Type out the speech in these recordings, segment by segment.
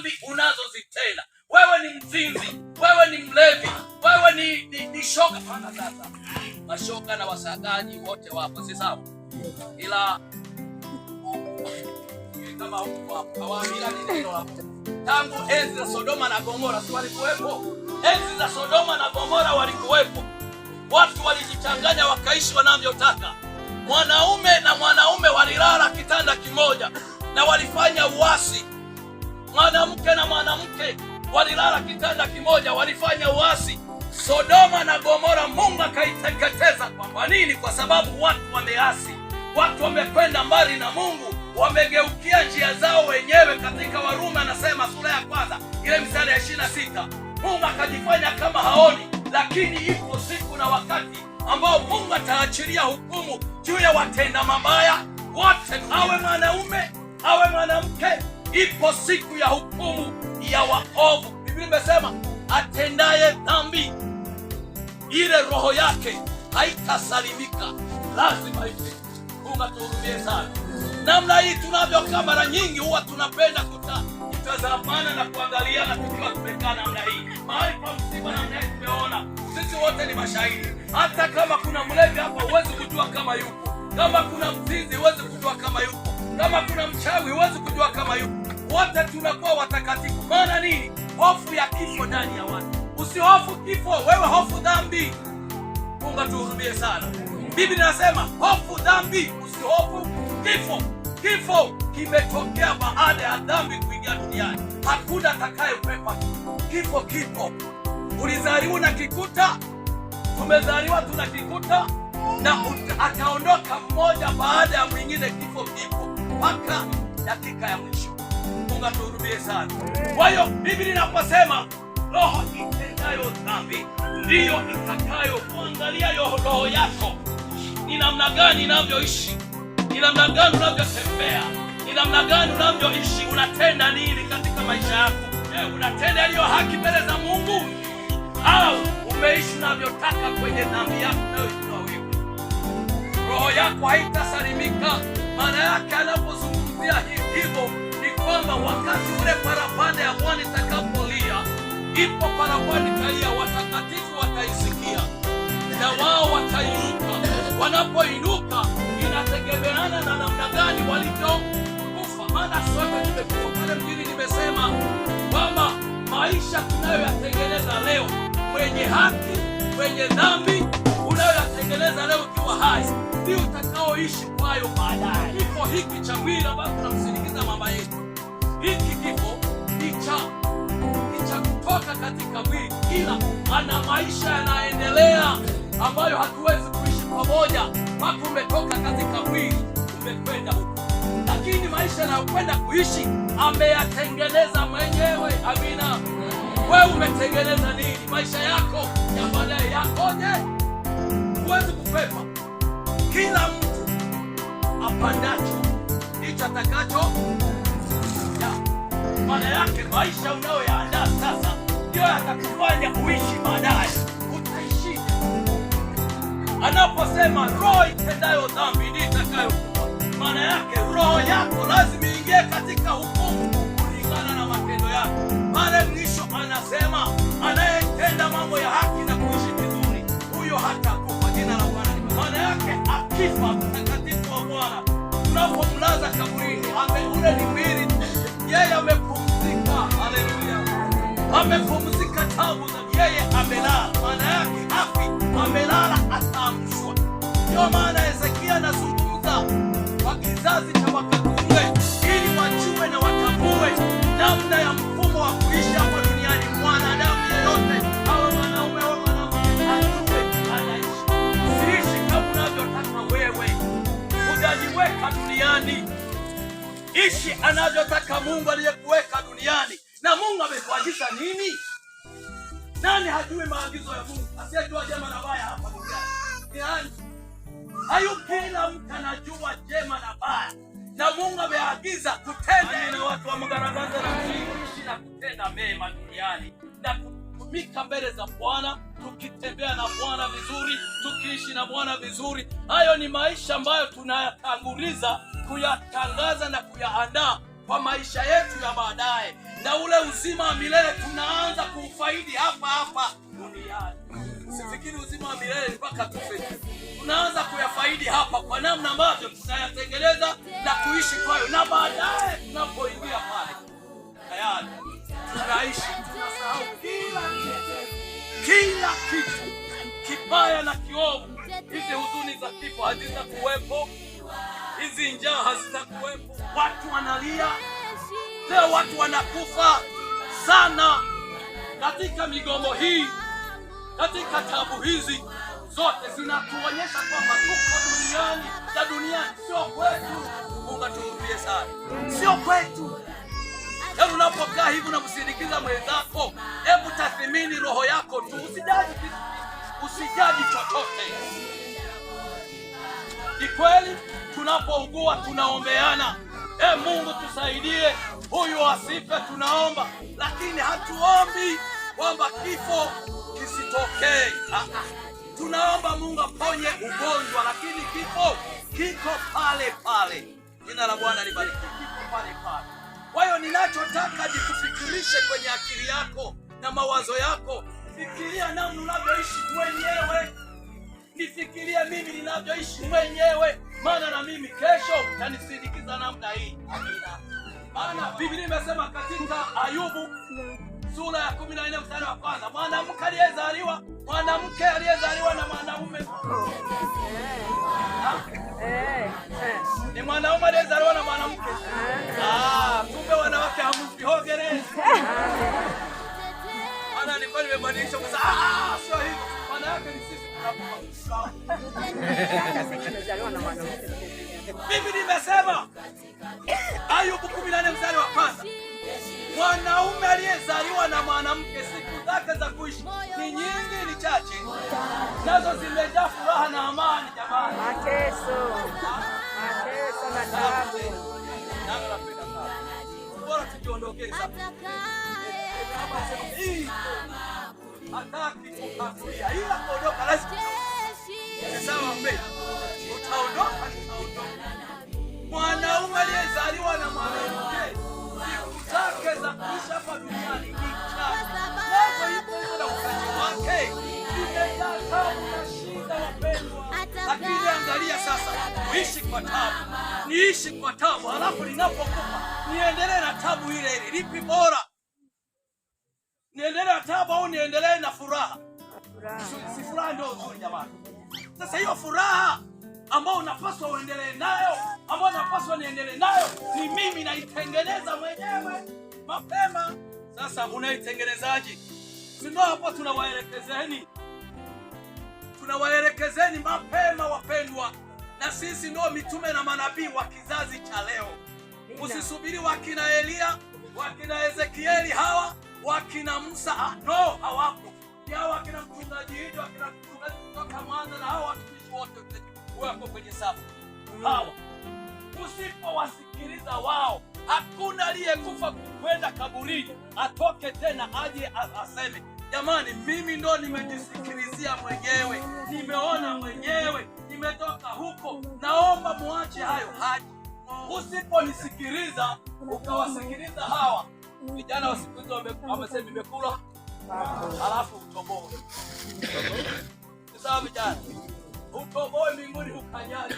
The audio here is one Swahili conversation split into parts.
dhambi unazozitenda. Wewe ni mzinzi, wewe ni mlevi, wewe ni shoga. Pana sasa mashoga na wasagaji wote wapo, si sawa? Ila kama huko hawaamila ni neno la Mungu. Tangu enzi za Sodoma na Gomora si walikuwepo? Enzi za Sodoma na Gomora walikuwepo. Watu walijichanganya wakaishi wanavyotaka. Mwanaume na mwanaume walilala kitanda kimoja na walifanya uasi. Mwanamke na mwanamke walilala kitanda kimoja, walifanya uasi. Sodoma na Gomora Mungu akaiteketeza. Kwa nini? Kwa sababu watu wameasi. Watu wamekwenda mbali na Mungu, wamegeukia njia zao wenyewe. Katika Warumi anasema sura ya 1 ile mstari ya 26, Mungu akajifanya kama haoni, lakini ipo siku na wakati ambao Mungu ataachilia hukumu juu ya watenda mabaya wote, awe mwanaume awe mwanamke. Ipo siku ya hukumu ya waovu. Biblia imesema atendaye dhambi ile roho yake haitasalimika, lazima ife. Mungu atuhurumie sana. Namna hii tunavyokaa mara nyingi huwa tunapenda kutazamana na kuangaliana tukiwa tumekaa namna hii. Mahali pa msiba namna hii tumeona. Sisi wote ni mashahidi. Hata kama kuna mlevi hapa huwezi kujua kama yupo. Kama kuna mzinzi huwezi kujua kama yupo. Kama kuna mchawi huwezi kujua kama yupo. Wote tunakuwa watakatifu. Maana nini? Hofu ya kifo ndani ya watu. Usihofu kifo, wewe hofu dhambi. Mungu atuhurumie sana. Biblia inasema hofu dhambi, usihofu kifo. Kifo kimetokea baada ya dhambi kuingia duniani. Hakuna atakayekwepa kifo. Kipo. Ulizaliwa na kikuta, tumezaliwa tunakikuta, na ataondoka mmoja baada ya mwingine. Kifo kipo mpaka dakika ya mwisho. Mungu atuhurumie sana. Kwa hiyo Biblia inaposema roho itendayo dhambi ndiyo itakayo kuangalia roho yako ni namna gani inavyoishi, ni namna gani unavyotembea, ni namna gani unavyoishi, unatenda nini katika maisha yako. Je, unatenda yaliyo haki mbele za Mungu au umeishi unavyotaka kwenye dhambi yako unayoijua wewe? Roho yako haitasalimika. Maana yake anapozungumzia hivyo ni kwamba wakati ule parapanda ya Bwana itakapolia, ipo parapanda italia, watakatifu wataisikia na wao watainuka. Wanapoinuka inategemeana na namna gani walivyokufa. Maana sote tumekufa. Pale mjini nimesema kwamba maisha tunayoyatengeneza leo, mwenye haki, mwenye dhambi, unayoyatengeneza leo ukiwa hai, ndio utakaoishi kwayo baadaye. Kifo hiki cha mwili ambacho tunamsindikiza mama yetu, hiki kifo ni cha kutoka katika mwili, ila ana maisha yanaendelea ambayo hatuwezi kuishi pamoja. Mpaka umetoka katika mwili umekwenda huko, lakini maisha yanayokwenda kuishi ameyatengeneza mwenyewe. Amina. Wewe umetengeneza nini? Maisha yako ya baadaye yakoje? Huwezi kukwepa. Kila mtu apandacho ndicho atakacho. Maana yake maisha unayoyaandaa sasa ndio yatakufanya uishi baadaye. Utaishi. Anaposema roho itendayo dhambi ndiyo itakayokufa, maana yake roho yako lazima iingie katika hukumu kulingana na matendo yako. Pale mwisho anasema anayetenda mambo ya haki na kuishi vizuri, huyo hatakufa. Jina la Bwana. Maana yake akifa mtakatifu wa Bwana, tunapomlaza kaburini, ule ni mwili, yeye amepumzika. Haleluya. Amepumzika tabu za yeye amelala. Maana yake afi amelala, ataamshwa. Ndio maana Ezekia anazungumza kwa kizazi cha wakati ule, ili wajue na watambue namna ya mfumo wa kuishi hapa duniani. Mwanadamu yeyote awe mwanaume au mwanamke ajue anaishi. Usiishi kama unavyotaka wewe. Hujajiweka duniani. Ishi anavyotaka Mungu aliyekuweka duniani. Na Mungu amekuagiza nini? Nani hajui maagizo ya Mungu? Asiyejua jema na baya hapa duniani. Hayo kila mtu anajua jema na baya. Na Mungu ameagiza kutenda na watu wa mgaragaza na kuishi na kutenda mema duniani. Na kutumika mbele za Bwana, tukitembea na Bwana vizuri, tukiishi na Bwana vizuri. Hayo ni maisha ambayo tunayatanguliza kuyatangaza na kuyaandaa kwa maisha yetu ya baadaye. na ule uzima wa milele tunaanza kuufaidi hapa hapa duniani. Usifikiri uzima wa milele mpaka tufe. Tunaanza kuyafaidi hapa kwa namna ambavyo tunayatengeneza na kuishi kwayo, na baadaye tunapoingia pale tayari tunaishi, tunasahau kila kitu kibaya na kiovu. Hizi huzuni za kifo hazitakuwepo, hizi njaa hazitakuwepo. Watu wanalia leo, watu wanakufa sana katika migomo hii, katika tabu hizi zote zinatuonyesha kwamba tuko duniani, ya duniani sio kwetu. Mungu atuhurumie sana, sio kwetu. Hebu unapokaa hivi unamsindikiza mwenzako, hebu tathmini roho yako tu, usijaji chochote. Ni kweli tunapougua tunaombeana, Mungu tusaidie huyu asife, tunaomba, lakini hatuombi kwamba kifo kisitokee. Tunaomba Mungu aponye ugonjwa, lakini kifo kiko pale pale. Jina la Bwana libarikiwe. Kiko pale pale. Kwa hiyo ninachotaka nikufikirishe kwenye akili yako na mawazo yako. Fikiria namna unavyoishi mwenyewe. Nifikirie mimi ninavyoishi mwenyewe, maana na mimi kesho utanisindikiza namna hii. Amina. Maana Biblia imesema katika Ayubu sura ya 14 mstari wa kwanza, mwanamke aliyezaliwa na mwanaume ni mwanaume aliyezaliwa na mwanamke. Kumbe wanawake hamsihogerezi. Maana ni kweli nimebadilisha kwa sio hivyo. Maana yake ni sisi tunapokuwa. Biblia imesema Ayubu 14 mstari wa kwanza, mwanaume aliyezaliwa na mwanamke siku zake za kuishi ni nyingi, ni chache, nazo zimejaa furaha na amani. Jamani, mateso na taabu. Nani anapenda sana? Bora tujiondokee sasa. Hataki kukafuria, ila kuondoka lazima. Sawa mbele. Utaondoka. Mwanaume aliyezaliwa na mwanamke siku zake za kuishi hapa duniani ni chache. Nazo hizo na ukaji wake zimejaa taabu na shida, wapendwa. Lakini angalia sasa, kuishi kwa taabu, niishi kwa taabu, halafu ninapokufa niendelee na taabu ile ile. Lipi bora? Niendelee na taabu au niendelee na furaha? Si furaha ndio nzuri jamani. Sasa hiyo furaha ambao unapaswa uendelee nayo, ambao unapaswa niendelee nayo, ni mimi naitengeneza mwenyewe mapema. Sasa unaitengenezaje? Ndio hapo tunawaelekezeni mapema, wapendwa. Na sisi ndio mitume na manabii wa kizazi cha leo. Usisubiri wakina Elia, wakina Ezekieli, hawa wakina Musa, no, hawapo. Ni hawa wakina mchungaji Idi, wakina mchungaji kutoka Mwanza, na hawa watumishi wote wako kwenye safu. Hawa usipowasikiliza wao, hakuna aliyekufa kwenda kaburini atoke tena aje aseme, jamani, mimi ndo nimejisikilizia mwenyewe, nimeona mwenyewe, nimetoka huko, naomba muache hayo haji. Usiponisikiliza ukawasikiliza hawa vijana wa siku hizo, wamesema nimekula halafu utoboe. Sawa vijana, utoboe mbinguni ukanyali.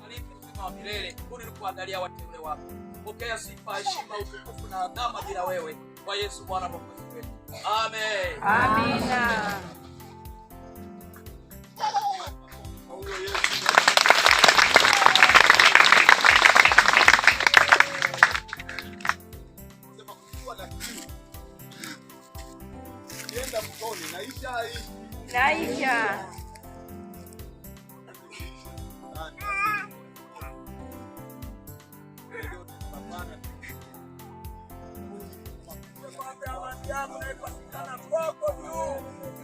Alipe uzima wa milele, kuni kuangalia wateule wako. Pokea sifa, heshima, utukufu na adhama bila wewe, kwa Yesu Bwana Mwokozi wetu. Amen. Amina. Naisha.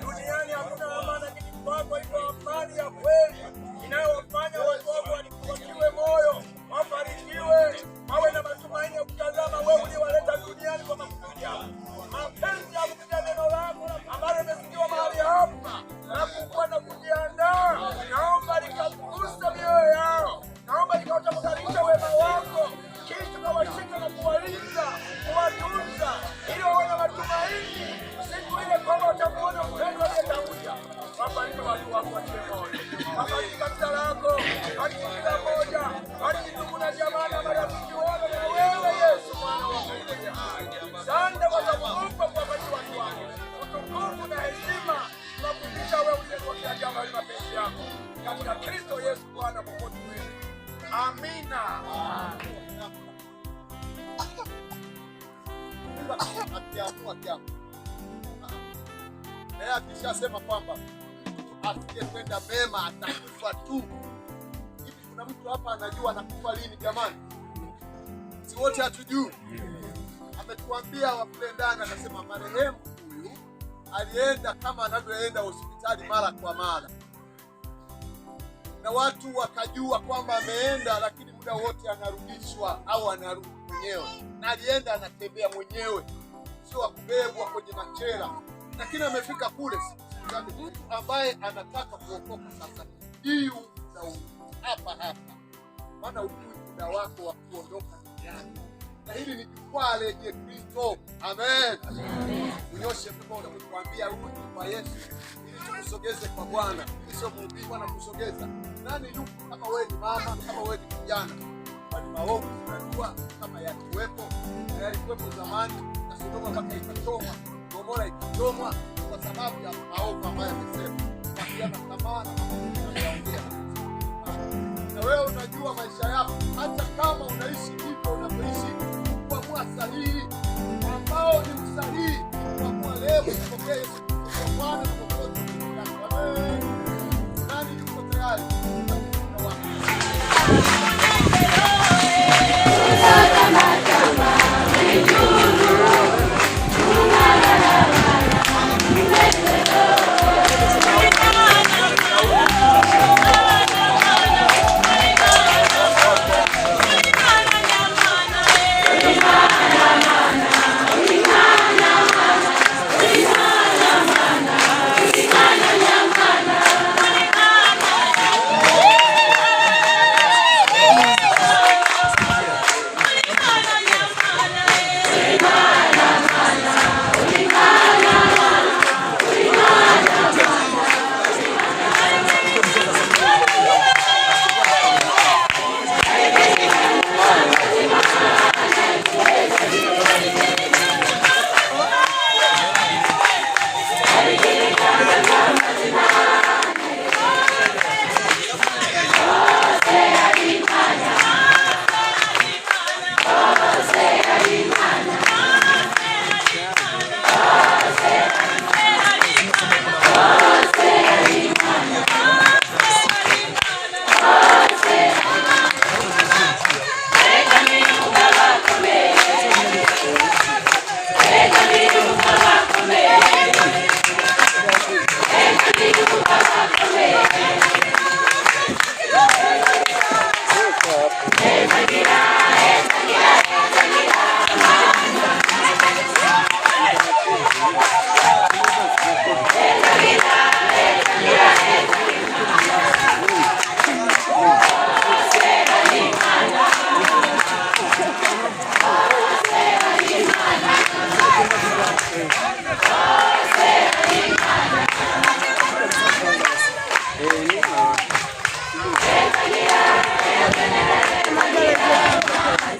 Duniani hakuna amani kitu kwako, iko amani ya kweli inayowafanya watu wako watiwe moyo, wafarijiwe, wawe na matumaini ya kutazama wewe uliowaleta duniani kwa makusudi yako. Mapenzi ya kupitia neno lako ambalo limesikiwa mahali hapa na kukuwa na kujiandaa, naomba likagusa mioyo yao, naomba likawatafakarisha wema wako, kisha kawashika na kuwalinda, kuwatunza bariki kila mmoja, bariki ndugu na jamaa na marafiki wote, na wewe Yesu Bwana wa milele hai. Asante kwa sababu kwa wakati watu wako utukufu na heshima tunakupita wewe uliyetokea jambo la mapenzi yako katika Kristo Yesu Bwana Mwokozi wetu. Amina. Naye akishasema kwamba asiyetenda mema atakufa tu. Hivi kuna mtu hapa anajua anakufa lini jamani? Si wote hatujui. Ametuambia wakule ndani, akasema marehemu huyu alienda kama anavyoenda hospitali mara kwa mara, na watu wakajua kwamba ameenda, lakini muda wote anarudishwa au anarudi mwenyewe, na alienda anatembea mwenyewe, sio akubebwa kwenye machela. Lakini amefika kule, mtu ambaye anataka kuokoka sasa hii muda hapa, maana ujui muda wako wa kuondoka duniani, na hili ni jukwaa lenye Kristo. Amen. Unyoshe mkono kukuambia huko kwa Yesu ili tukusogeze kwa Bwana. Sio mhubiri Bwana kusogeza. Nani yuko kama wewe ni mama, kama wewe ni kijana? Kwani maovu tunajua kama yalikuwepo, na yalikuwepo zamani, na Sodoma mpaka ikachomwa, Gomora ikachomwa kwa sababu ya maovu ambayo yamesema. Kwa tamaa na kuongea. Na wewe unajua maisha yako, hata kama unaishi hivyo unavyoishi, kuamua sahihi ambao ni usahihi, kuamua leo kupokea Yesu